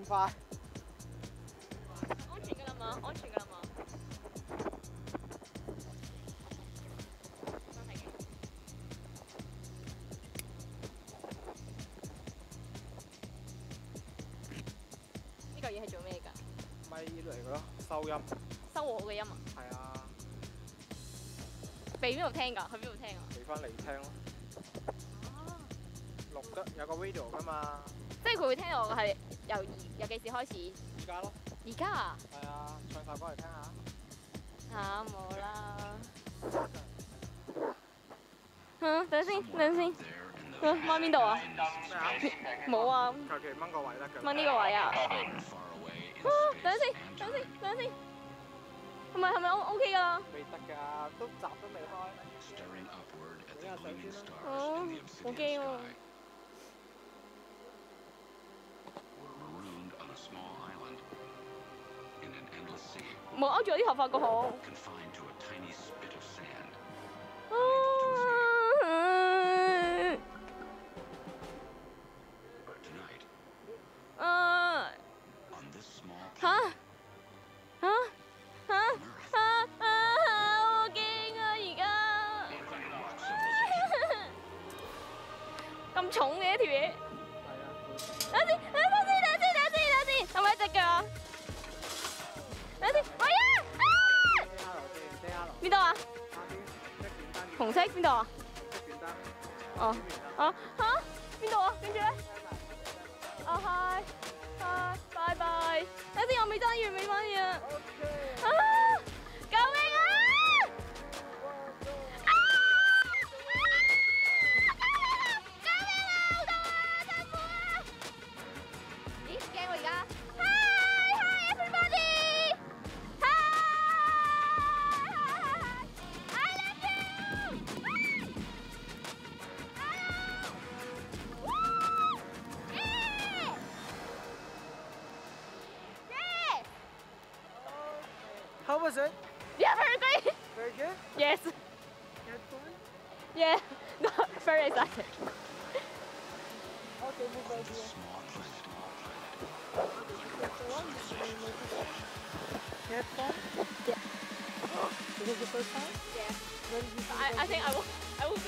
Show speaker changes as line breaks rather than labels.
咁快？
安全㗎啦嘛，安全㗎啦嘛。真係嘅。呢嚿嘢係做咩㗎？
咪嚟㗎咯，收音。
收我嘅音啊？
係啊，
俾邊度聽㗎？去邊度聽啊？
俾翻嚟聽咯。
啊！
錄得有個 video 㗎嘛。
即係佢會聽我係由幾時開始？
而家咯。
而家啊？
係啊，唱首歌嚟聽下。
嚇冇啦！等先，等先。掹邊度啊？
咩啊？
冇啊！
求其掹個位得㗎。
掹呢個位啊！等先，等先，等先。係咪 OK 㗎啦？
未得㗎，都閘都未開。你下上先啦。
哦，好驚喎！冇勾住我啲頭髮個好。好驚啊！而家咁重嘅一條嘢。等先，係咪一隻腳啊？等先，哎呀！邊度啊？紅色邊度啊？哦，邊度啊？跟住咧？嗨，拜拜。等先，我未爭完，未翻嘢啊！救命啊！咦，驚我而家 ！Hi everybody！ Hi！I love you！ Yeah!
How was it?
Yeah, very great!
Very good.
Yes.
Had fun.
Yeah. No, very excited.
Okay, move over here. You had fun?
Yeah.
This was the first time?
Yeah.
When did you
I think I will do it.